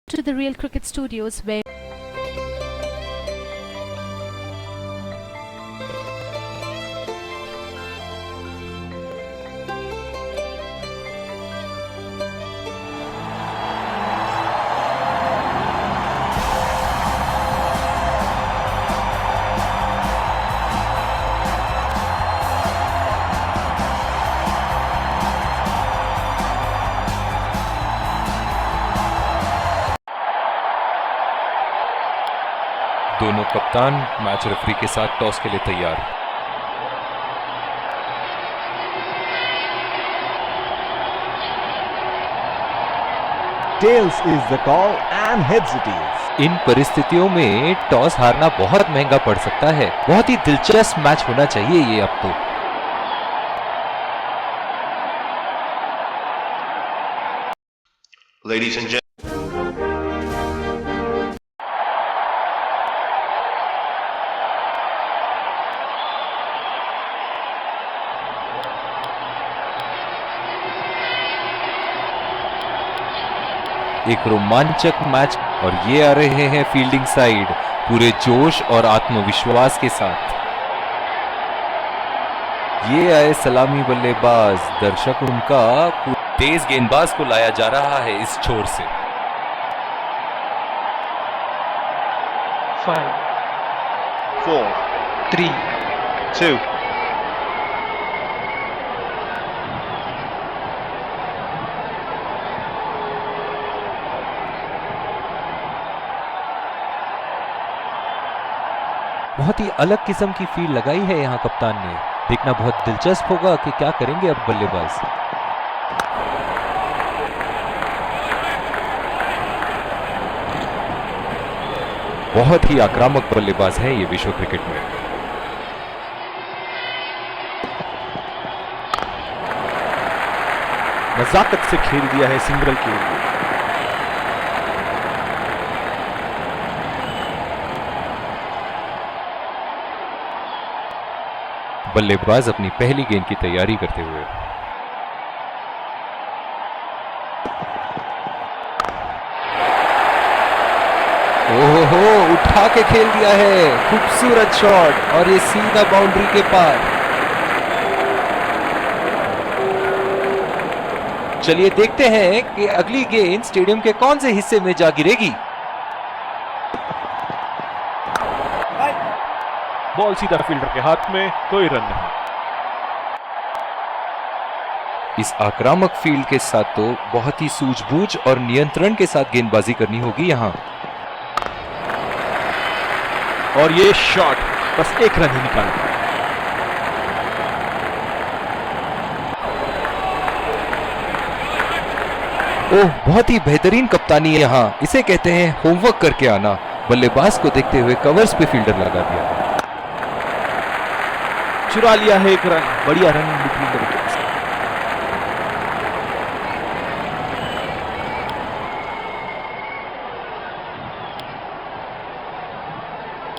to the Real Cricket Studios where दोनों कप्तान match referee के साथ टॉस के लिए तैयार। Tails is the call and heads it is. इन परिस्थितियों में टॉस हारना बहुत महंगा पड़ सकता है। बहुत ही दिलचस्प मैच होना चाहिए ये अब तो। Ladies and gentlemen, एक रोमांचक मैच और ये आ रहे हैं फील्डिंग साइड पूरे जोश और आत्मविश्वास के साथ। ये आए सलामी बल्लेबाज, दर्शक उनका तेज गेंदबाज को लाया जा रहा है इस छोर से। 5 4, 3 2, बहुत ही अलग किस्म की फील्ड लगाई है यहाँ कप्तान ने। देखना बहुत दिलचस्प होगा कि क्या करेंगे अब बल्लेबाज। बहुत ही आक्रामक बल्लेबाज है ये विश्व क्रिकेट में। नजाकत से खेल दिया है सिंगल के लिए। बल्लेबाज अपनी पहली गेंद की तैयारी करते हुए। ओहो, उठा के खेल दिया है, खूबसूरत शॉट और ये सीधा बाउंड्री के पार। चलिए देखते हैं कि अगली गेंद स्टेडियम के कौन से हिस्से में जा गिरेगी। बॉल सीधा फील्डर के हाथ में, कोई रन नहीं। इस आक्रामक फील्ड के साथ तो बहुत ही सूझबूझ और नियंत्रण के साथ गेंदबाजी करनी होगी यहां। और ये शॉट बस एक रन ही निकाला। ओह, बहुत ही बेहतरीन कप्तानी है यहाँ। इसे कहते हैं होमवर्क करके आना। बल्लेबाज को देखते हुए कवर्स पे फील्डर लगा दिया। चुरा लिया है एक रन, बढ़िया रन बिटवीन द विकेट्स।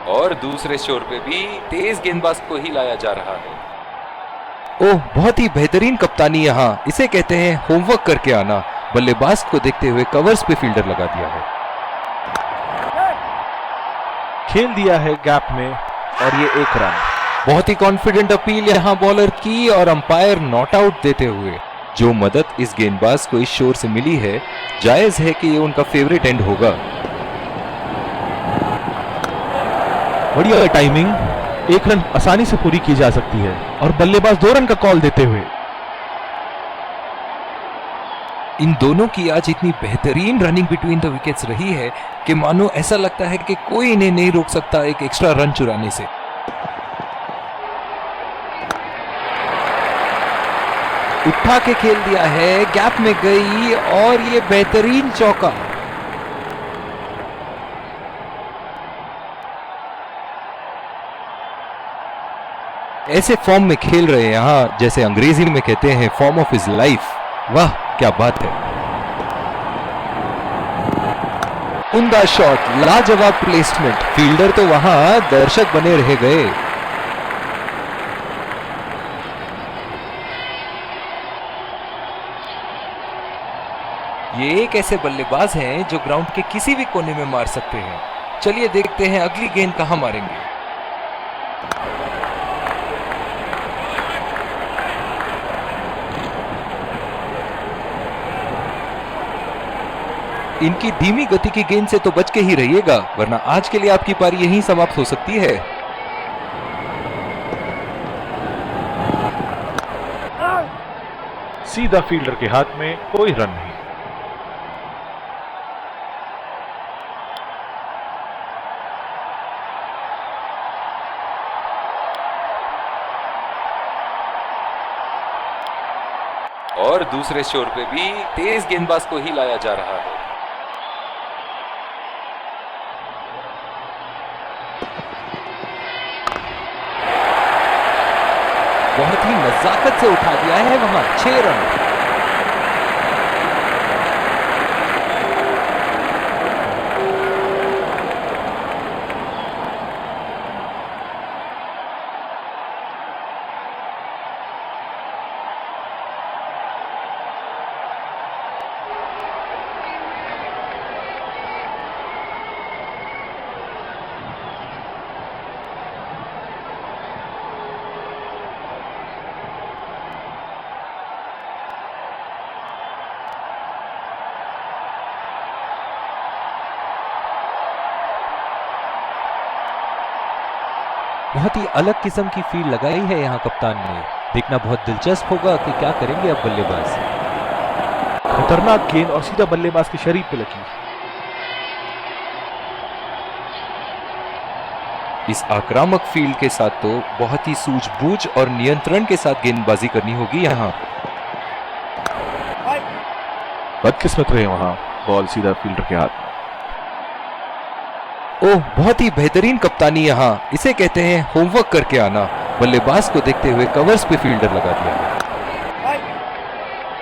और दूसरे छोर पे भी तेज गेंदबाज को ही लाया जा रहा है। ओह, बहुत ही बेहतरीन कप्तानी यहाँ। इसे कहते हैं होमवर्क करके आना। बल्लेबाज को देखते हुए कवर्स पे फील्डर लगा दिया है। खेल दिया है गैप में और ये एक रन। बहुत ही कॉन्फिडेंट अपील यहां बॉलर की और अंपायर नॉट आउट देते हुए। जो मदद इस गेंदबाज को इस शोर से मिली है, जायज है कि ये उनका फेवरेट एंड होगा। बढ़िया टाइमिंग, एक रन आसानी से पूरी की जा सकती है और बल्लेबाज 2 रन का कॉल देते हुए। इन दोनों की आज इतनी बेहतरीन रनिंग बिटवीन द विकेट्स रही है कि मानो ऐसा लगता है कि कोई इन्हें नहीं रोक सकता एक एक्स्ट्रा रन चुराने से। उठा के खेल दिया है, गैप में गई और ये बेहतरीन चौका। ऐसे फॉर्म में खेल रहे हैं यहां, जैसे अंग्रेजी में कहते हैं फॉर्म ऑफ हिज लाइफ। वाह क्या बात है। उम्दा शॉट, लाजवाब प्लेसमेंट। फील्डर तो वहां दर्शक बने रह गए। ये एक ऐसे बल्लेबाज हैं जो ग्राउंड के किसी भी कोने में मार सकते हैं। चलिए देखते हैं अगली गेंद कहां मारेंगे। इनकी धीमी गति की गेंद से तो बच के ही रहिएगा, वरना आज के लिए आपकी पारी यहीं समाप्त हो सकती है। सीधा फील्डर के हाथ में, कोई रन नहीं। और दूसरे छोर पे भी तेज गेंदबाज को ही लाया जा रहा है। बहुत ही नजाकत से उठा दिया है वहां 6 रन। बहुत ही अलग किस्म की फील्ड लगाई है यहाँ कप्तान ने। देखना बहुत दिलचस्प होगा कि क्या करेंगे अब बल्लेबाज। खतरनाक गेंद और सीधा बल्लेबाज के शरीर पे लगी। इस आक्रामक फील्ड के साथ तो बहुत ही सूझबूझ और नियंत्रण के साथ गेंदबाजी करनी होगी यहाँ। बदकिस्मत रहे वहां, बॉल सीधा फील्डर के हाथ में। ओह, बहुत ही बेहतरीन कप्तानी यहाँ, इसे कहते हैं होमवर्क करके आना। बल्लेबाज को देखते हुए कवर्स पे फील्डर लगा दिया।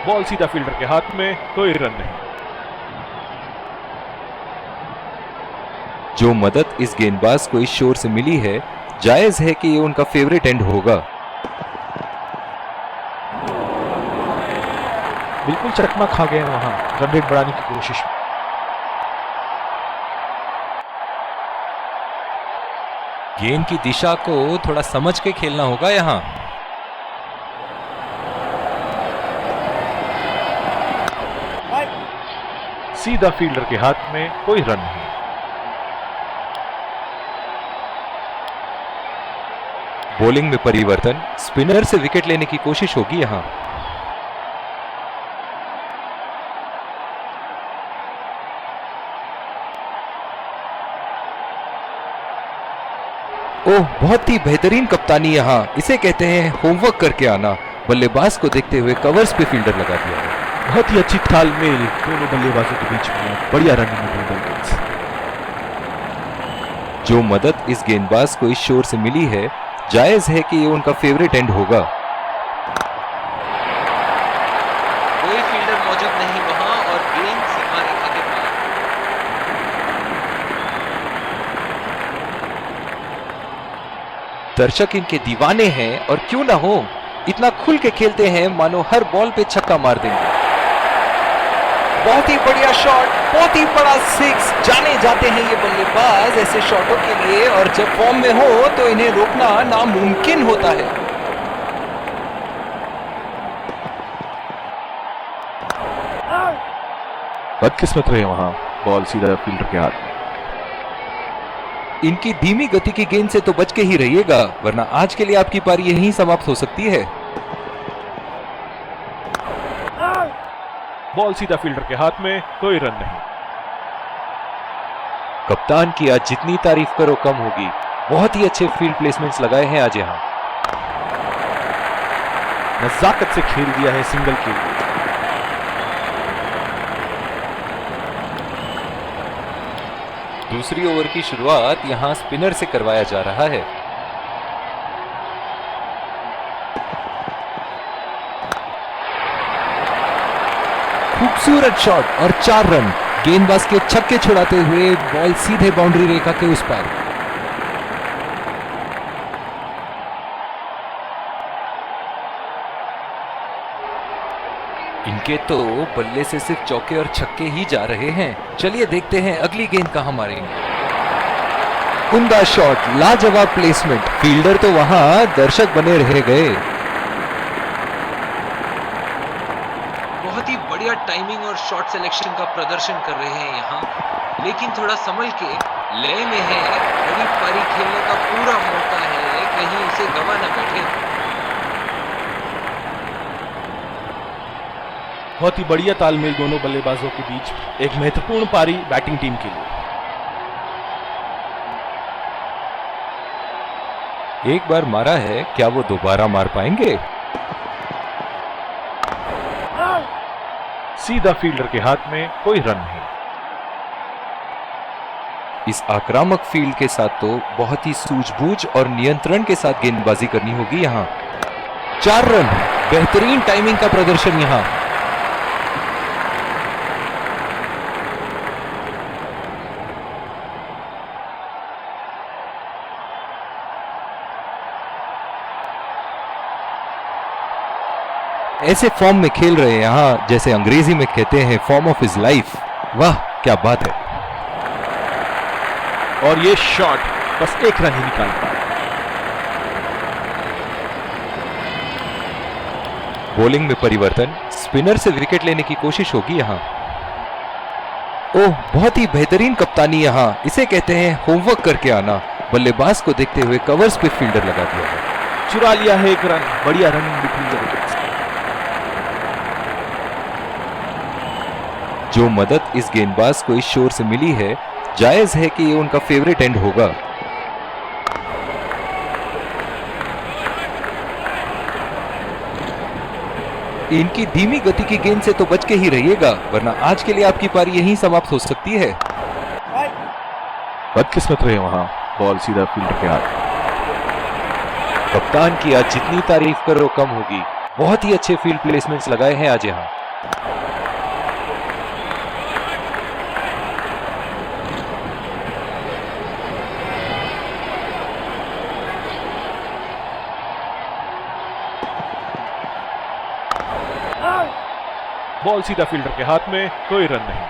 बॉल सीधा फील्डर के हाथ में, कोई रन नहीं। जो मदद इस गेंदबाज को इस शोर से मिली है, जायज है कि ये उनका फेवरेट एंड होगा। बिल्कुल चकमा खा गए हैं वहां, रन रेट बढ़ाने की कोशिश में। गेंद की दिशा को थोड़ा समझ के खेलना होगा यहाँ। सीधा फील्डर के हाथ में, कोई रन नहीं। बॉलिंग में परिवर्तन, स्पिनर से विकेट लेने की कोशिश होगी यहाँ। ओह, बहुत ही बेहतरीन कप्तानी यहाँ, इसे कहते हैं होमवर्क करके आना। बल्लेबाज को देखते हुए कवर्स पे फील्डर लगा दिया है। बहुत ही अच्छी तालमेल दोनों बल्लेबाजों के बीच में, बढ़िया रनिंग में बल्लेबाज। जो मदद इस गेंदबाज को इस शोर से मिली है, जायज है कि ये उनका फेवरेट एंड होगा। कोई फील्डर मौजूद नहीं वहां और गेंद सीमा रेखा के पार। दर्शक इनके दीवाने हैं और क्यों ना हो, इतना खुल के खेलते हैं मानो हर बॉल पे छक्का मार देंगे। बहुत ही बढ़िया शॉट, बहुत ही बड़ा सिक्स। जाने जाते हैं ये बल्लेबाज ऐसे शॉटों के लिए, और जब फॉर्म में हो तो इन्हें रोकना नामुमकिन होता है। बदकिस्मत रहे वहां, बॉल सीधा फील्डर के हाथ में। इनकी धीमी गति की गेंद से तो बच के ही रहिएगा, वरना आज के लिए आपकी पारी यहीं समाप्त हो सकती है। बॉल सीधा फील्डर के हाथ में, कोई रन नहीं। कप्तान की आज जितनी तारीफ करो कम होगी। बहुत ही अच्छे फील्ड प्लेसमेंट्स लगाए हैं आज यहाँ। नजाकत से खेल दिया है सिंगल के लिए। दूसरी ओवर की शुरुआत यहां स्पिनर से करवाया जा रहा है। खूबसूरत शॉट और 4 रन। गेंदबाज के छक्के छुड़ाते हुए बॉल सीधे बाउंड्री रेखा के उस पार। इनके तो बल्ले से सिर्फ चौके और छक्के ही जा रहे हैं। चलिए देखते हैं अगली गेंद कहां मारेंगे। उम्दा शॉट, लाजवाब प्लेसमेंट, फील्डर तो वहां दर्शक बने रह गए। बहुत ही बढ़िया टाइमिंग और शॉट सिलेक्शन का प्रदर्शन कर रहे हैं यहाँ, लेकिन थोड़ा संभल के, लय में है, बड़ी पारी खेलने का पूरा मौका है, कहीं उसे गवा न बैठे। बहुत ही बढ़िया तालमेल दोनों बल्लेबाजों के बीच, एक महत्वपूर्ण पारी बैटिंग टीम के लिए। एक बार मारा है, क्या वो दोबारा मार पाएंगे? सीधा फील्डर के हाथ में, कोई रन नहीं। इस आक्रामक फील्ड के साथ तो बहुत ही सूझबूझ और नियंत्रण के साथ गेंदबाजी करनी होगी यहाँ। 4 रन, बेहतरीन टाइमिंग का प्रदर्शन यहाँ। ऐसे फॉर्म में खेल रहे हैं यहाँ, जैसे अंग्रेजी में कहते हैं फॉर्म ऑफ हिज लाइफ। वाह क्या बात है। और ये शॉट बस 1 रन ही निकाल पाया। बॉलिंग में परिवर्तन, स्पिनर से विकेट लेने की कोशिश होगी यहाँ। ओह बहुत ही बेहतरीन कप्तानी यहाँ, इसे कहते हैं होमवर्क करके आना। बल्लेबाज को देखते हुए कवर्स पे फील्डर लगा दिया है। चुरा लिया है 1 रन, बढ़िया रनिंग बिटवीन द विकेट्स। जो मदद इस गेंदबाज को इस शोर से मिली है, जायज है कि ये उनका फेवरेट एंड होगा। इनकी धीमी गति की गेंद से तो बच के ही रहिएगा, वरना आज के लिए आपकी पारी यहीं समाप्त हो सकती है। बदकिस्मत रहे वहां, बॉल सीधा फील्डर के हाथ। कप्तान की आज जितनी तारीफ करो कम होगी। बहुत ही अच्छे फील्ड प्लेसमेंट्स लगाए हैं आज यहाँ। बॉल सीधा फील्डर के हाथ में, कोई रन नहीं।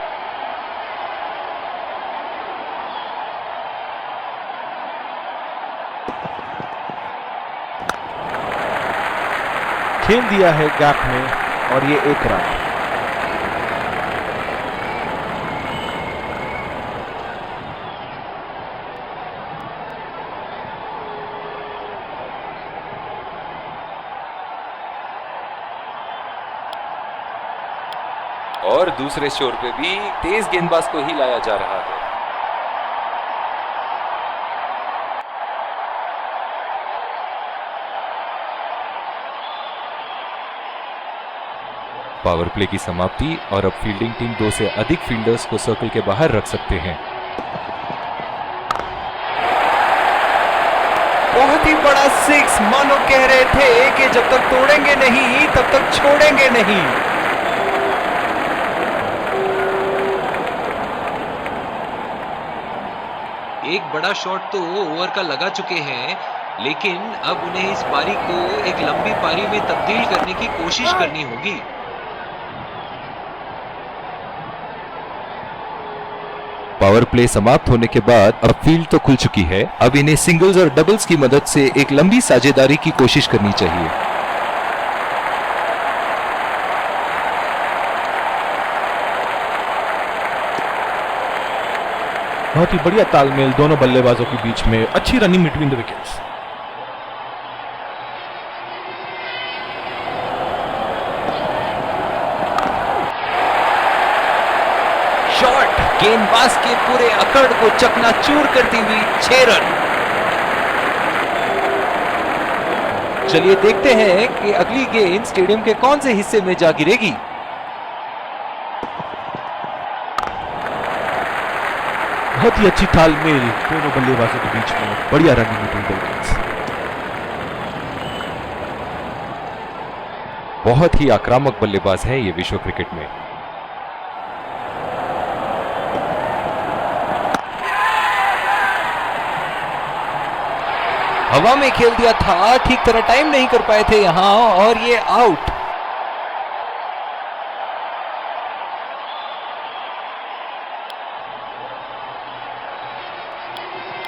खेल दिया है गैप में और ये 1 रन। और दूसरे शोर पे भी तेज गेंदबाज को ही लाया जा रहा है। पावर प्ले की समाप्ति और अब फील्डिंग टीम 2 से अधिक फील्डर्स को सर्कल के बाहर रख सकते हैं। बहुत ही बड़ा 6, मानो कह रहे थे कि जब तक तोड़ेंगे नहीं तब तक छोड़ेंगे नहीं। एक बड़ा शॉट तो ओवर का लगा चुके हैं, लेकिन अब उन्हें इस पारी को एक लंबी पारी में तब्दील करने की कोशिश करनी होगी। पावर प्ले समाप्त होने के बाद अब फील्ड तो खुल चुकी है। अब इन्हें सिंगल्स और डबल्स की मदद से एक लंबी साझेदारी की कोशिश करनी चाहिए। बहुत ही बढ़िया तालमेल दोनों बल्लेबाजों के बीच में, अच्छी running between the wickets. Shot, गेंदबाज के पूरे अकड़ को चकनाचूर करती हुई 6 रन। चलिए देखते हैं कि अगली गेंद स्टेडियम के कौन से हिस्से में जा गिरेगी। बहुत ही अच्छी तालमेल दोनों बल्लेबाजों के बीच में, बढ़िया रनिंग बिटवीन द विकेट्स। बहुत ही आक्रामक बल्लेबाज हैं ये विश्व क्रिकेट में। हवा में खेल दिया था, ठीक तरह टाइम नहीं कर पाए थे यहां और ये आउट।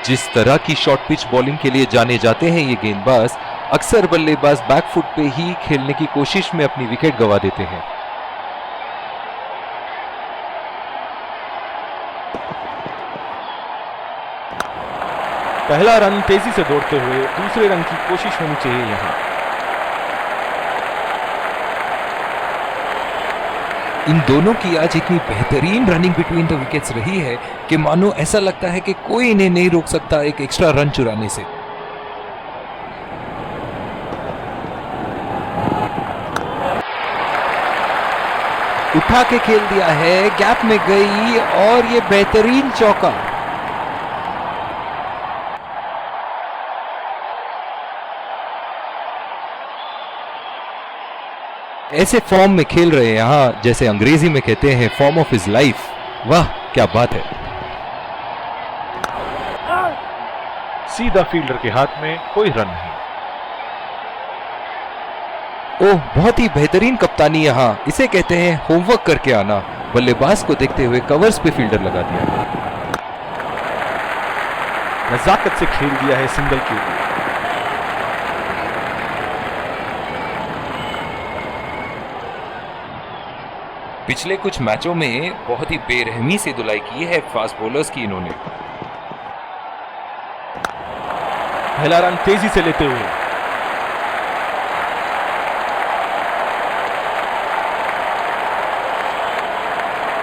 जिस तरह की शॉर्ट पिच बॉलिंग के लिए जाने जाते हैं ये गेंदबाज, अक्सर बल्लेबाज बैकफुट पे ही खेलने की कोशिश में अपनी विकेट गंवा देते हैं। पहला रन तेजी से दौड़ते हुए दूसरे रन की कोशिश होनी चाहिए यहां। इन दोनों की आज इतनी बेहतरीन रनिंग बिटवीन द विकेट्स रही है कि मानो ऐसा लगता है कि कोई इन्हें नहीं रोक सकता एक एक्स्ट्रा रन चुराने से। उठा के खेल दिया है, गैप में गई और ये बेहतरीन चौका। ऐसे फॉर्म में खेल रहे हैं यहां, जैसे अंग्रेजी में कहते हैं फॉर्म ऑफ हिज लाइफ। वाह क्या बात है। सीधा फील्डर के हाथ में कोई रन नहीं। ओह बहुत ही बेहतरीन कप्तानी यहां, इसे कहते हैं होमवर्क करके आना। बल्लेबाज को देखते हुए कवर्स पे फील्डर लगा दिया। नजाकत से खेल दिया है सिंगल के लिए। पिछले कुछ मैचों में बहुत ही बेरहमी से धुलाई की है फास्ट बॉलर्स की इन्होंने। पहला रन तेजी से लेते हुए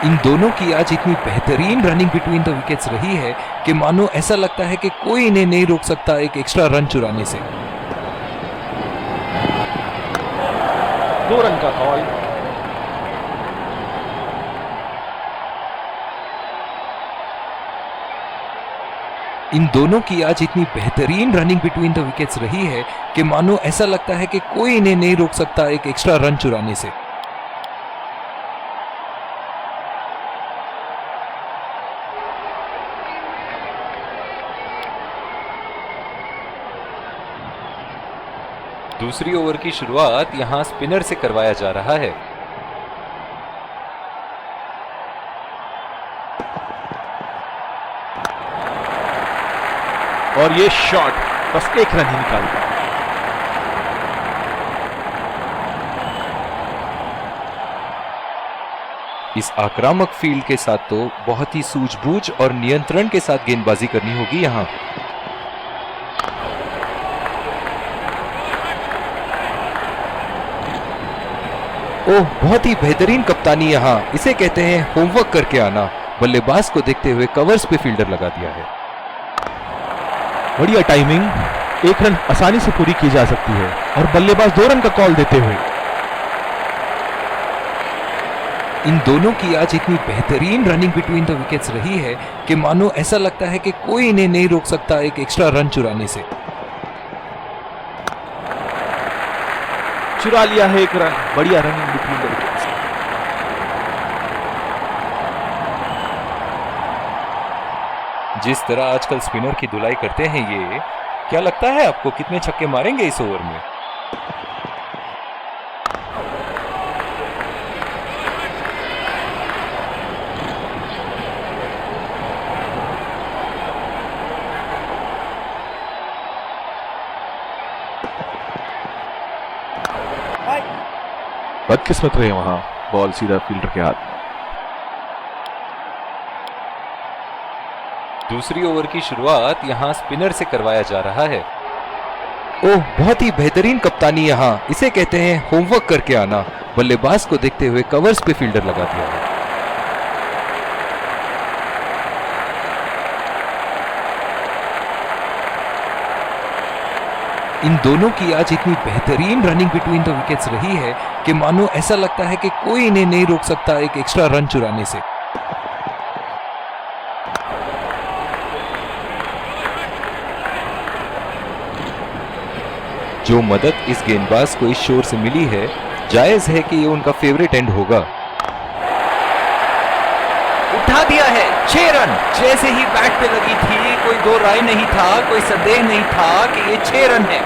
इन दोनों की आज इतनी बेहतरीन रनिंग बिटवीन द विकेट्स रही है कि मानो ऐसा लगता है कि कोई इन्हें नहीं रोक सकता एक एक्स्ट्रा रन चुराने से। 2 रन का कॉल। इन दोनों की आज इतनी बेहतरीन रनिंग बिटवीन द विकेट्स रही है कि मानो ऐसा लगता है कि कोई इन्हें नहीं रोक सकता एक एक्स्ट्रा रन चुराने से। दूसरी ओवर की शुरुआत यहां स्पिनर से करवाया जा रहा है। और ये शॉट बस 1 रन ही निकालता। इस आक्रामक फील्ड के साथ तो बहुत ही सूझबूझ और नियंत्रण के साथ गेंदबाजी करनी होगी यहां। ओह बहुत ही बेहतरीन कप्तानी यहां, इसे कहते हैं होमवर्क करके आना। बल्लेबाज को देखते हुए कवर्स पे फील्डर लगा दिया है। बढ़िया टाइमिंग, 1 रन आसानी से पूरी की जा सकती है और बल्लेबाज 2 रन का कॉल देते हुए इन दोनों की आज इतनी बेहतरीन रनिंग बिटवीन द विकेट्स रही है कि मानो ऐसा लगता है कि कोई इन्हें नहीं रोक सकता एक एक्स्ट्रा रन चुराने से। चुरा लिया है 1 रन। बढ़िया रनिंग बिटवीन द विकेट्स। जिस तरह आजकल स्पिनर की धुलाई करते हैं ये, क्या लगता है आपको कितने छक्के मारेंगे इस ओवर में? बदकिस्मत रहे वहां, बॉल सीधा फील्डर के हाथ में। दूसरी ओवर की शुरुआत यहां स्पिनर से करवाया जा रहा है। ओह बहुत ही बेहतरीन कप्तानी यहां, इसे कहते हैं होमवर्क करके आना। बल्लेबाज को देखते हुए कवर्स पे फील्डर लगा दिया है। इन दोनों की आज इतनी बेहतरीन रनिंग बिटवीन द विकेट्स रही है कि मानो ऐसा लगता है कि कोई इन्हें नहीं रोक सकता एक एक्स्ट्रा रन चुराने से। जो मदद इस गेंदबाज को इस शोर से मिली है, जायज है कि ये उनका फेवरेट एंड होगा। उठा दिया है 6 रन। जैसे ही बैट पे लगी थी कोई दो राय नहीं था, कोई संदेह नहीं था कि ये 6 रन है।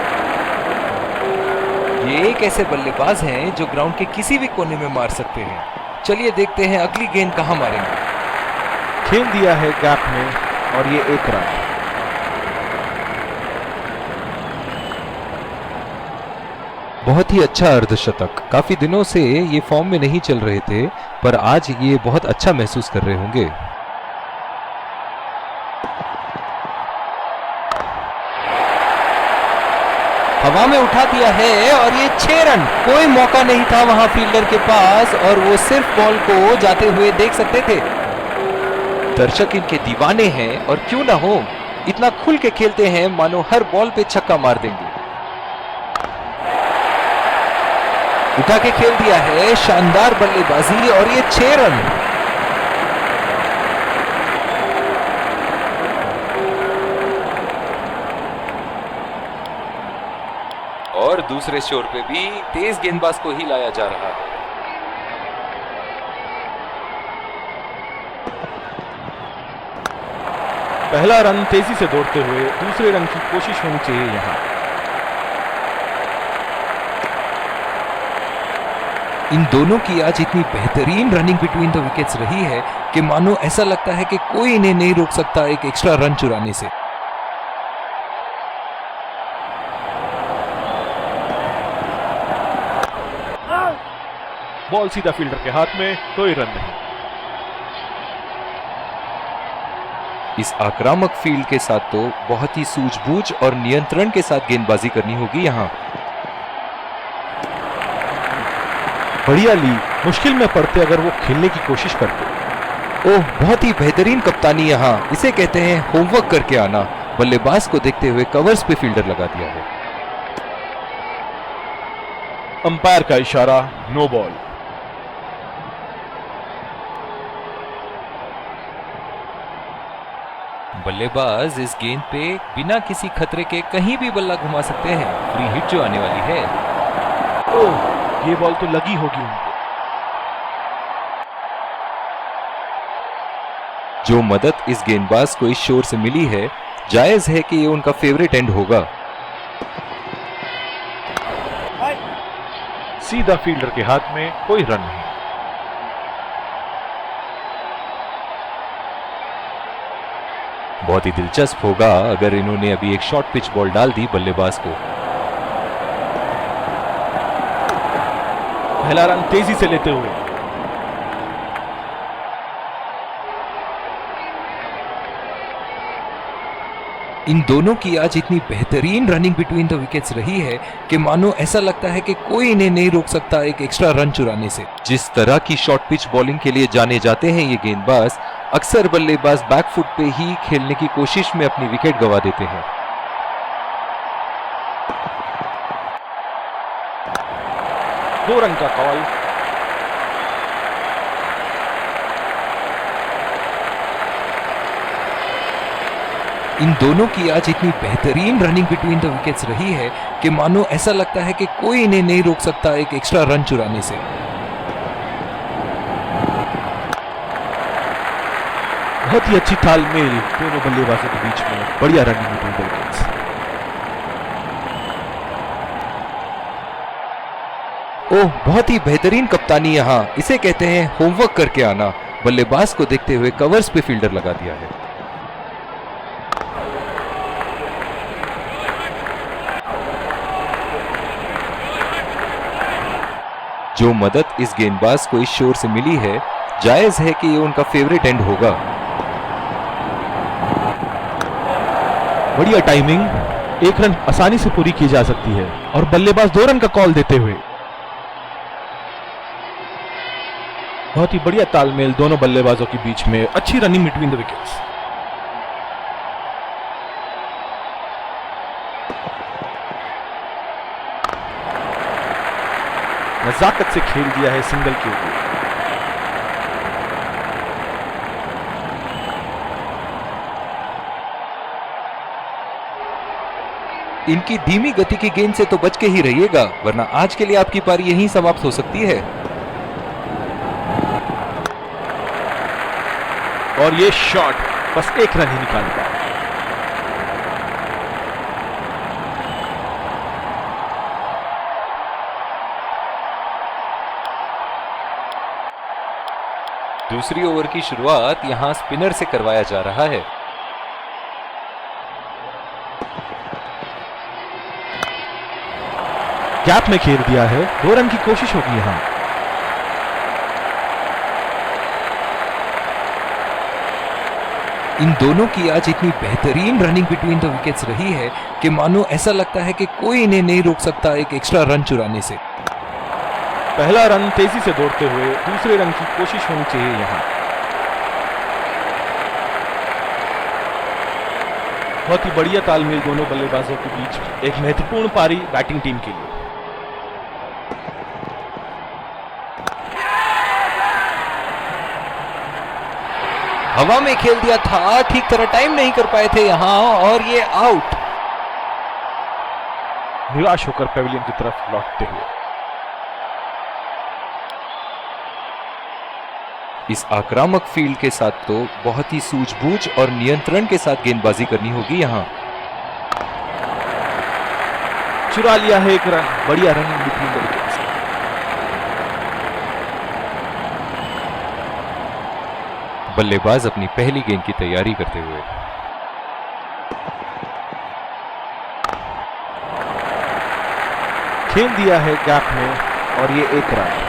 ये एक ऐसे बल्लेबाज हैं जो ग्राउंड के किसी भी कोने में मार सकते हैं। चलिए देखते हैं अगली गेंद कहां मारेंगे। खेल दिया है गैप में और ये 1 रन। बहुत ही अच्छा अर्धशतक। काफी दिनों से ये फॉर्म में नहीं चल रहे थे, पर आज ये बहुत अच्छा महसूस कर रहे होंगे। हवा में उठा दिया है और ये 6 रन। कोई मौका नहीं था वहां फील्डर के पास और वो सिर्फ बॉल को जाते हुए देख सकते थे। दर्शक इनके दीवाने हैं और क्यों ना हो, इतना खुल के खेलते हैं मानो हर बॉल पे छक्का मार देंगे। उठा के खेल दिया है, शानदार बल्लेबाजी और ये 6 रन। और दूसरे छोर पे भी तेज गेंदबाज को ही लाया जा रहा है। पहला रन तेजी से दौड़ते हुए दूसरे रन की कोशिश होनी चाहिए यहां। इन दोनों की आज इतनी बेहतरीन रनिंग बिटवीन द विकेट्स रही है कि मानो ऐसा लगता है कि कोई इन्हें नहीं रोक सकता एक एक्स्ट्रा रन चुराने से। बॉल सीधा फील्डर के हाथ में, कोई रन नहीं। इस आक्रामक फील्ड के साथ तो बहुत ही सूझबूझ और नियंत्रण के साथ गेंदबाजी करनी होगी यहां। बढ़िया ली, मुश्किल में पड़ते अगर वो खेलने की कोशिश करते। ओह, बहुत ही बेहतरीन कप्तानी यहां। इसे कहते हैं होमवर्क करके आना। बल्लेबाज को देखते हुए कवर्स पे फील्डर लगा दिया है। अंपायर का इशारा, नो बॉल। बल्लेबाज इस गेंद पे बिना किसी खतरे के कहीं भी बल्ला घुमा सकते हैं। फ्री हिट जो आने वाली है। ओह, ये बॉल तो लगी होगी उनको। जो मदद इस गेंदबाज को इस शोर से मिली है, जायज है कि ये उनका फेवरेट एंड होगा। सीधा फील्डर के हाथ में, कोई रन नहीं। बहुत ही दिलचस्प होगा अगर इन्होंने अभी एक शॉर्ट पिच बॉल डाल दी बल्लेबाज को। पहला रन तेजी से लेते हुए। इन दोनों की आज इतनी बेहतरीन रनिंग बिटवीन द विकेट्स रही है कि मानो ऐसा लगता है कि कोई इन्हें नहीं रोक सकता एक एक्स्ट्रा रन चुराने से। जिस तरह की शॉर्ट पिच बॉलिंग के लिए जाने जाते हैं ये गेंदबाज, अक्सर बल्लेबाज बैकफुट पे ही खेलने की कोशिश में अपनी विकेट गंवा देते हैं। दो रन का कॉल। इन दोनों की आज इतनी बेहतरीन रनिंग बिटवीन द विकेट्स रही है कि मानो ऐसा लगता है कि कोई इन्हें नहीं रोक सकता एक एक्स्ट्रा रन चुराने से। बहुत ही अच्छी तालमेल दोनों बल्लेबाजों के बीच में, बढ़िया रनिंग बिटवीन द विकेट्स। ओह, बहुत ही बेहतरीन कप्तानी यहां। इसे कहते हैं होमवर्क करके आना। बल्लेबाज को देखते हुए कवर्स पे फील्डर लगा दिया है। जो मदद इस गेंदबाज को इस शोर से मिली है, जायज है कि ये उनका फेवरेट एंड होगा। बढ़िया टाइमिंग, एक रन आसानी से पूरी की जा सकती है और बल्लेबाज 2 रन का कॉल देते हुए। बहुत ही बढ़िया तालमेल दोनों बल्लेबाजों के बीच में, अच्छी रनिंग बिटवीन द विकेट्स। नजाकत से खेल दिया है सिंगल के ऊपर। इनकी धीमी गति की गेंद से तो बच के ही रहिएगा, वरना आज के लिए आपकी पारी यहीं समाप्त हो सकती है। और ये शॉट बस 1 रन ही निकाल पाया। दूसरी ओवर की शुरुआत यहां स्पिनर से करवाया जा रहा है। गैप में खेल दिया है, 2 रन की कोशिश होगी यहाँ। इन दोनों की आज इतनी बेहतरीन रनिंग बिटवीन द विकेट्स रही है कि मानो ऐसा लगता है कि कोई इन्हें नहीं रोक सकता एक एक्स्ट्रा रन चुराने से। पहला रन तेजी से दौड़ते हुए दूसरे रन की कोशिश होनी चाहिए यहाँ। बहुत ही बढ़िया तालमेल दोनों बल्लेबाजों के बीच, एक महत्वपूर्ण पारी बैटिंग टीम के लिए। हवा में खेल दिया था, ठीक तरह टाइम नहीं कर पाए थे यहाँ और ये आउट। निराश होकर पेविलियन की तरफ लौटते हुए। इस आक्रामक फील्ड के साथ तो बहुत ही सूझबूझ और नियंत्रण के साथ गेंदबाजी करनी होगी यहाँ। चुरा लिया है एक रन, बढ़िया रनिंग बिटवीन द विकेट्स। बल्लेबाज अपनी पहली गेंद की तैयारी करते हुए। खेल दिया है गैप में और ये 1 रन।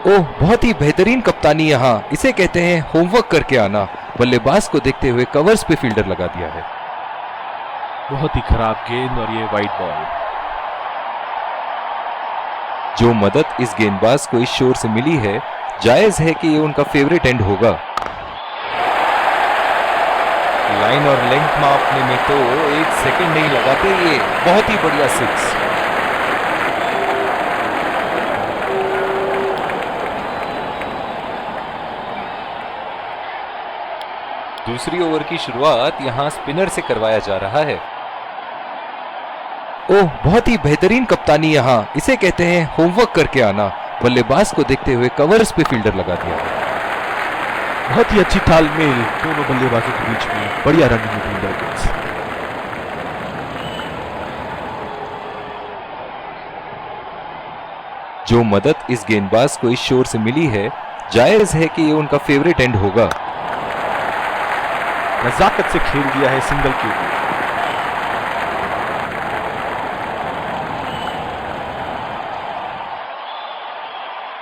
ओह, बहुत ही बेहतरीन कप्तानी यहाँ, इसे कहते हैं होमवर्क करके आना। बल्लेबाज को देखते हुए कवर्स पे फील्डर लगा दिया है। बहुत ही खराब गेंद और ये वाइड बॉल। जो मदद इस गेंदबाज को इस शोर से मिली है, जायज है कि ये उनका फेवरेट एंड होगा। लाइन और लेंथ मापने में तो 1 सेकंड नहीं लगाते ये। बहुत ही बढ़िया 6। दूसरी ओवर की शुरुआत यहां स्पिनर से करवाया जा रहा है। ओह, बहुत ही बेहतरीन कप्तानी यहाँ, इसे कहते हैं होमवर्क करके आना। बल्लेबाज को देखते हुए कवर्स पे फील्डर लगा दिया है। बहुत ही अच्छी तालमेल दोनों बल्लेबाजों के बीच में, बढ़िया रनिंग बिटवीन द विकेट्स। जो मदद इस गेंदबाज को इस शोर से मिली है, जायज है कि ये उनका फेवरेट एंड होगा। नजाकत से खेल दिया है सिंगल के लिए।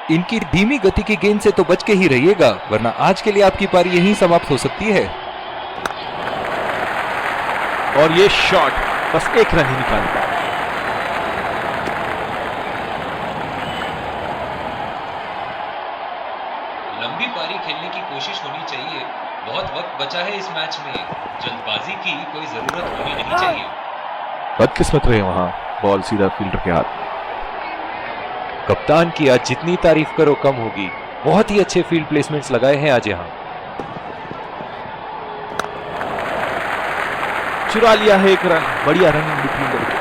इनकी धीमी गति की गेंद से तो बच के ही रहिएगा, वरना आज के लिए आपकी पारी यहीं समाप्त हो सकती है। और ये शॉट बस 1 रन ही निकालता है। लंबी पारी खेलने की कोशिश होनी चाहिए। बहुत वक्त बचा है इस मैच में, जल्दबाजी की कोई जरूरत होनी नहीं चाहिए। बदकिस्मत रहे वहां, बॉल सीधा फील्डर के हाथ। कप्तान की आज जितनी तारीफ करो कम होगी। बहुत ही अच्छे फील्ड प्लेसमेंट्स लगाए हैं आज यहाँ। चुरा लिया है 1 रन, बढ़िया रनिंग बिटवीन द विकेट्स।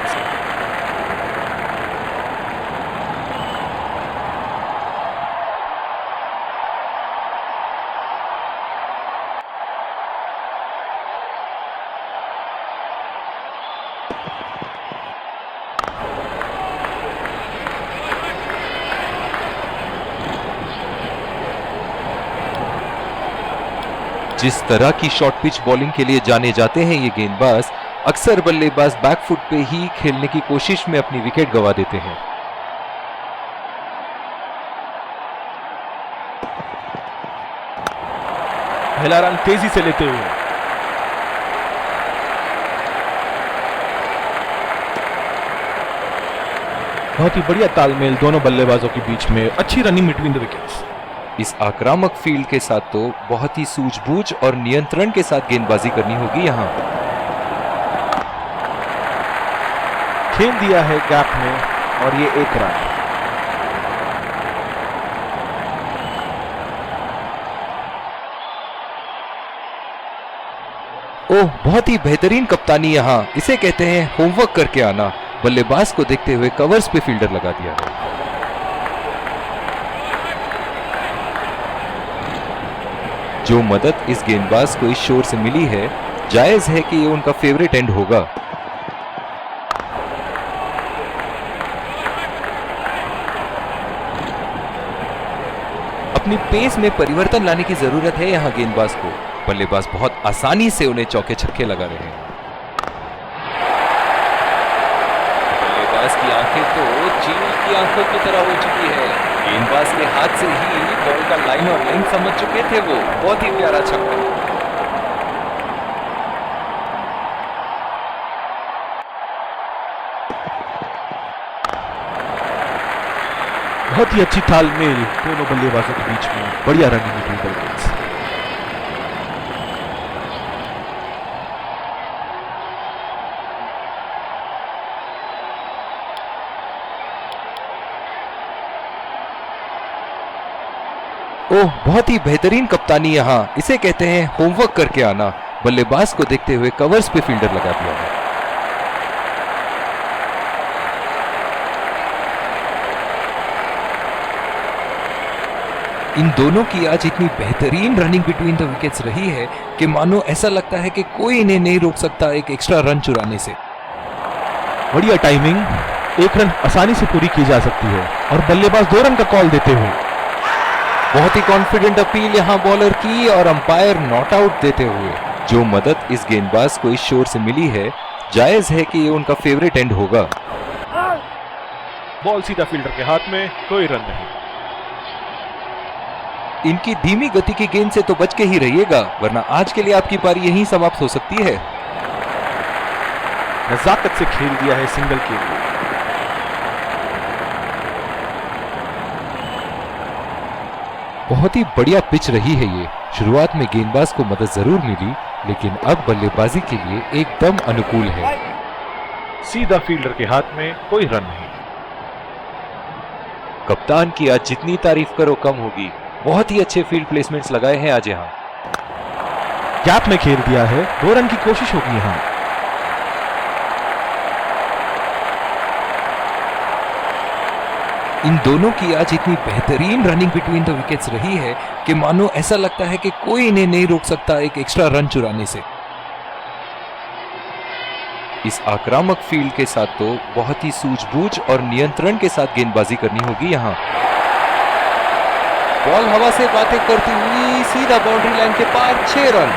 जिस तरह की शॉर्ट पिच बॉलिंग के लिए जाने जाते हैं ये गेंदबाज, अक्सर बल्लेबाज बैकफुट पे ही खेलने की कोशिश में अपनी विकेट गंवा देते हैं। पहला रन तेजी से लेते हुए। बहुत ही बढ़िया तालमेल दोनों बल्लेबाजों के बीच में, अच्छी रनिंग बिटवीन द विकेट्स। इस आक्रामक फील्ड के साथ तो बहुत ही सूझबूझ और नियंत्रण के साथ गेंदबाजी करनी होगी यहाँ। खेल दिया है गैप में और ये 1 रन। ओह, बहुत ही बेहतरीन कप्तानी यहाँ, इसे कहते हैं होमवर्क करके आना। बल्लेबाज को देखते हुए कवर्स पे फील्डर लगा दिया है। जो मदद इस गेंदबाज को इस शोर से मिली है, जायज है कि ये उनका फेवरेट एंड होगा। अपनी पेस में परिवर्तन लाने की जरूरत है यहाँ गेंदबाज को। बल्लेबाज बहुत आसानी से उन्हें चौके छक्के लगा रहे हैं। बल्लेबाज की आंखें तो चील की आंखों की तरह हो चुकी है। गेंदबाज के हाथ से ही बॉल का लाइन और लेंथ समझ चुके थे वो। बहुत ही प्यारा छक्का। बहुत ही अच्छी तालमेल दोनों बल्लेबाजों के बीच में। बढ़िया रनिंग बिटवीन द विकेट्स। ओह, बहुत ही बेहतरीन कप्तानी यहाँ। इसे कहते हैं होमवर्क करके आना। बल्लेबाज को देखते हुए कवर्स पे फील्डर लगा दिया है। इन दोनों की आज इतनी बेहतरीन रनिंग बिटवीन द विकेट्स रही है कि मानो ऐसा लगता है कि कोई इन्हें नहीं रोक सकता एक एक्स्ट्रा रन चुराने से। बढ़िया टाइमिंग, एक रन आसानी से पूरी की जा सकती है और बल्लेबाज 2 रन का कॉल देते हुए। बहुत ही कॉन्फिडेंट अपील यहां बॉलर की और अंपायर नॉट आउट देते हुए। जो मदद इस गेंदबाज को इस शोर से मिली है, जायज है कि ये उनका फेवरेट एंड होगा। बॉल सीधा फील्डर के हाथ में, कोई रन नहीं। इनकी धीमी गति की गेंद से तो बच के ही रहिएगा, वरना आज के लिए आपकी पारी यहीं समाप्त हो सकती है। नजाकत से खेल दिया है सिंगल के लिए। बहुत ही बढ़िया पिच रही है ये। शुरुआत में गेंदबाज को मदद जरूर मिली, लेकिन अब बल्लेबाजी के लिए एकदम अनुकूल है। सीधा फील्डर के हाथ में, कोई रन नहीं। कप्तान की आज जितनी तारीफ करो कम होगी। बहुत ही अच्छे फील्ड प्लेसमेंट्स लगाए हैं आज यहाँ। गैप में खेल दिया है, 2 रन की कोशिश होगी यहाँ। इन दोनों की आज इतनी बेहतरीन रनिंग बिटवीन द विकेट्स रही है कि मानो ऐसा लगता है कि कोई इन्हें नहीं रोक सकता एक एक्स्ट्रा रन चुराने से। इस आक्रामक फील्ड के साथ तो बहुत ही सूझबूझ और नियंत्रण के साथ गेंदबाजी करनी होगी यहाँ। बॉल हवा से बातें करती हुई सीधा बाउंड्री लाइन के पार, 6 रन।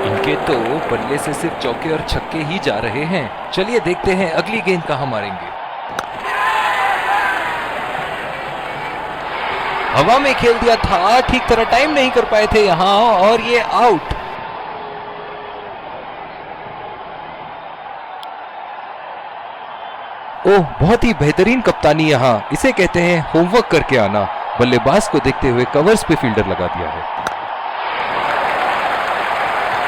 इनके तो बल्ले से सिर्फ चौके और छक्के ही जा रहे हैं। चलिए देखते हैं अगली गेंद कहां मारेंगे। हवा में खेल दिया था, ठीक तरह टाइम नहीं कर पाए थे यहां और ये आउट। ओह, बहुत ही बेहतरीन कप्तानी यहाँ। इसे कहते हैं होमवर्क करके आना। बल्लेबाज को देखते हुए कवर्स पे फील्डर लगा दिया है।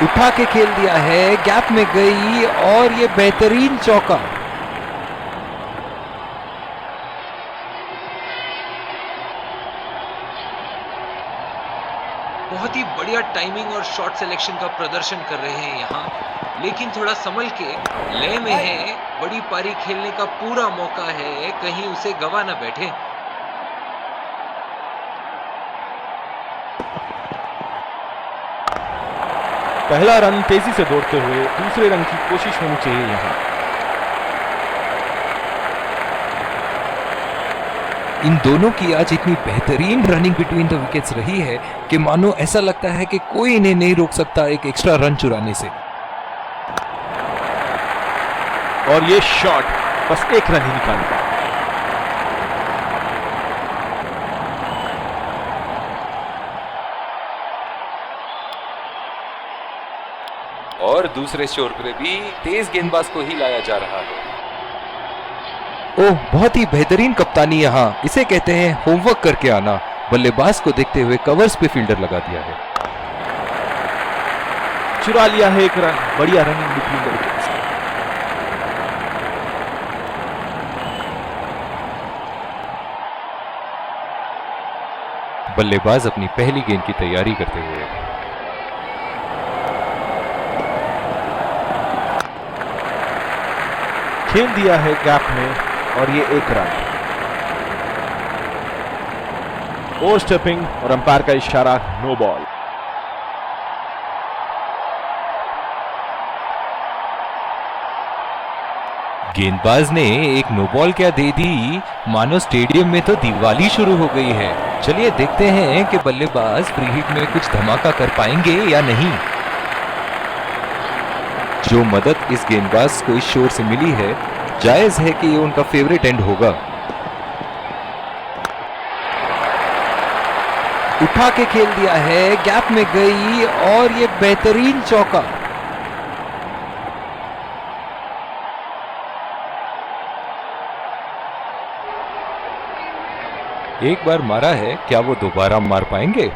उठा के खेल दिया है, गैप में गई और ये बेहतरीन चौका। बहुत ही बढ़िया टाइमिंग और शॉट सिलेक्शन का प्रदर्शन कर रहे हैं यहाँ, लेकिन थोड़ा संभल के लय में है। बड़ी पारी खेलने का पूरा मौका है, कहीं उसे गवा ना बैठे। पहला रन तेजी से दौड़ते हुए, दूसरे रन की कोशिश होनी चाहिए यहाँ। इन दोनों की आज इतनी बेहतरीन रनिंग बिटवीन द विकेट्स रही है कि मानो ऐसा लगता है कि कोई इन्हें नहीं रोक सकता एक एक्स्ट्रा रन चुराने से। और ये शॉट बस 1 रन ही निकाला। और दूसरे शोर पे भी तेज गेंदबाज को ही लाया जा रहा है। ओह, बहुत ही बेहतरीन कप्तानी यहाँ। इसे कहते हैं होमवर्क करके आना। बल्लेबाज को देखते हुए कवर्स पे फील्डर लगा दिया है। चुरा लिया है 1 रन। बढ़िया रनिंग बिटवीन द विकेट्स। बल्लेबाज अपनी पहली गेंद की तैयारी करते हुए। खेल दिया है गैप में और ये 1 रन। ओवर स्टेपिंग और अंपायर का इशारा, नो बॉल। गेंदबाज ने एक नो बॉल क्या दे दी, मानो स्टेडियम में तो दिवाली शुरू हो गई है। चलिए देखते हैं कि बल्लेबाज फ्री हिट में कुछ धमाका कर पाएंगे या नहीं। जो मदद इस गेंदबाज को इस शोर से मिली है, जायज है कि ये उनका फेवरेट एंड होगा। उठा के खेल दिया है, गैप में गई और ये बेहतरीन चौका। एक बार मारा है, क्या वो दोबारा मार पाएंगे?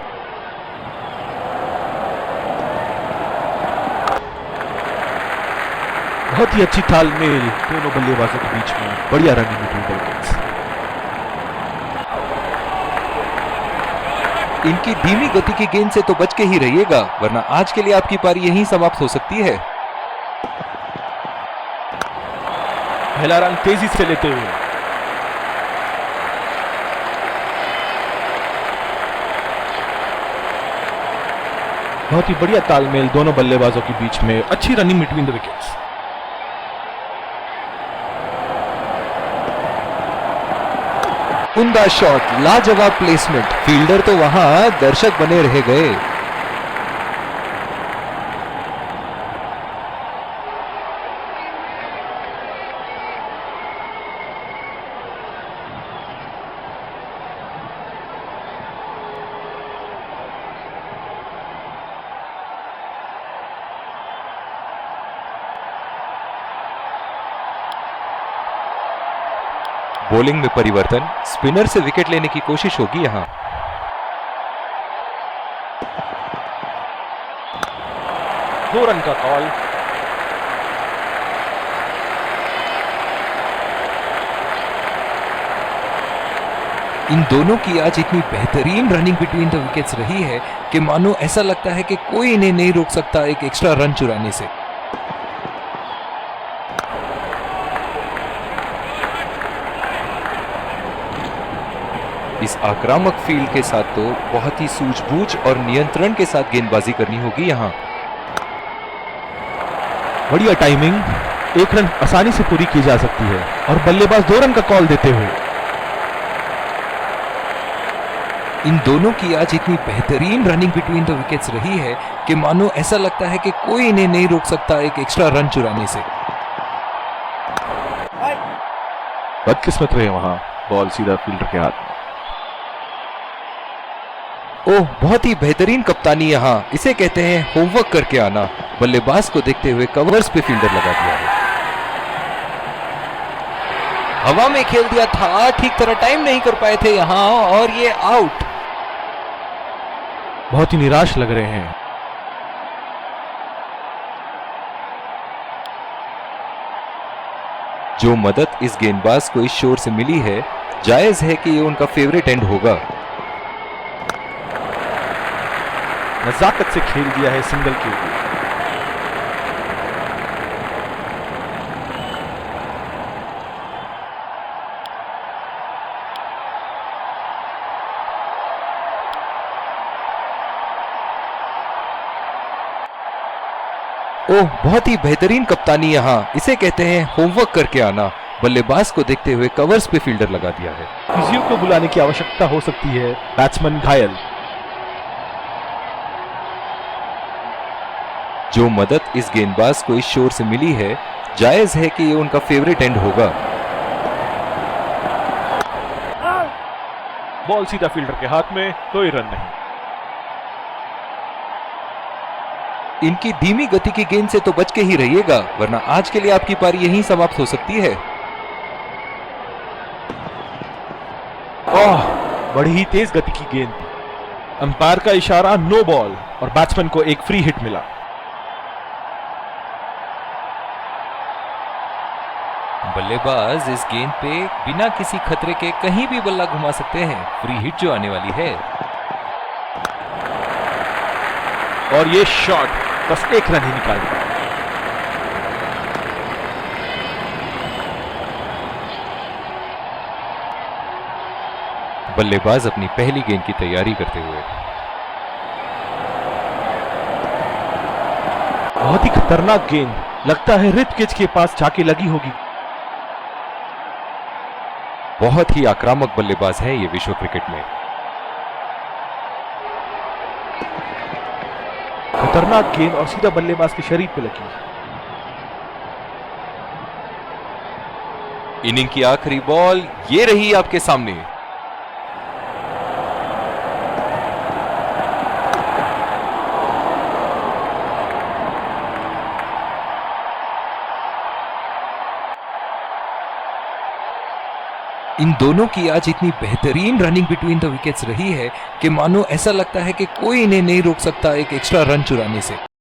बहुत ही अच्छी तालमेल दोनों बल्लेबाजों के बीच में, बढ़िया रनिंग बिटवीन द विकेट्स। इनकी धीमी गति की गेंद से तो बच के ही रहिएगा, वरना आज के लिए आपकी पारी यहीं समाप्त हो सकती है। पहला रन तेजी से लेते हुए बहुत ही बढ़िया तालमेल दोनों बल्लेबाजों के बीच में, अच्छी रनिंग बिटवीन द विकेट्स। उम्दा शॉट, लाजवाब प्लेसमेंट, फील्डर तो वहां, दर्शक बने रह गए। बॉलिंग में परिवर्तन, स्पिनर से विकेट लेने की कोशिश होगी यहां। दो रन का कॉल। इन दोनों की आज इतनी बेहतरीन रनिंग बिटवीन द विकेट्स रही है कि मानो ऐसा लगता है कि कोई इन्हें नहीं रोक सकता एक एक्स्ट्रा रन चुराने से। इस आक्रामक फील्ड के साथ तो बहुत ही सूझबूझ और नियंत्रण के साथ गेंदबाजी करनी होगी यहां। बढ़िया टाइमिंग, एक रन आसानी से पूरी की जा सकती है और बल्लेबाज 2 रन का कॉल देते हुए। इन दोनों की आज इतनी बेहतरीन रनिंग बिटवीन द विकेट्स रही है कि मानो ऐसा लगता है कि कोई इन्हें नहीं रोक सकता एक एक्स्ट्रा रन चुराने से। बदकिस्मत रहे वहां, बॉल सीधा फील्डर के हाथ में। ओह, बहुत ही बेहतरीन कप्तानी यहां, इसे कहते हैं होमवर्क करके आना। बल्लेबाज को देखते हुए कवर्स पे फील्डर लगा दिया है। हवा में खेल दिया था, ठीक तरह टाइम नहीं कर पाए थे यहां और ये आउट। बहुत ही निराश लग रहे हैं। जो मदद इस गेंदबाज को इस शोर से मिली है, जायज है कि ये उनका फेवरेट एंड होगा। नजाकत से खेल दिया है सिंगल के लिए। ओह, बहुत ही बेहतरीन कप्तानी यहां, इसे कहते हैं होमवर्क करके आना। बल्लेबाज को देखते हुए कवर्स पे फील्डर लगा दिया है। फिजियो को बुलाने की आवश्यकता हो सकती है, बैट्समैन घायल। जो मदद इस गेंदबाज को इस शोर से मिली है, जायज है कि ये उनका फेवरेट एंड होगा। बॉल सीधा फील्डर के हाथ में, कोई रन नहीं। इनकी धीमी गति की गेंद से तो बच के ही रहिएगा, वरना आज के लिए आपकी पारी यहीं समाप्त हो सकती है। ओह, बड़ी ही तेज गति की गेंद। अंपायर का इशारा नो बॉल और बैट्समैन को एक फ्री हिट मिला। बल्लेबाज इस गेंद पे बिना किसी खतरे के कहीं भी बल्ला घुमा सकते हैं। फ्री हिट जो आने वाली है और ये शॉट बस एक रन ही निकाल दिया। बल्लेबाज अपनी पहली गेंद की तैयारी करते हुए। बहुत ही खतरनाक गेंद, लगता है रिब केज के पास जाके लगी होगी। बहुत ही आक्रामक बल्लेबाज है ये विश्व क्रिकेट में। खतरनाक गेंद और सीधा बल्लेबाज के शरीर पे लगी। इनिंग की आखिरी बॉल ये रही आपके सामने। इन दोनों की आज इतनी बेहतरीन रनिंग बिटवीन द विकेट्स रही है कि मानो ऐसा लगता है कि कोई इन्हें नहीं रोक सकता एक एक्स्ट्रा रन चुराने से।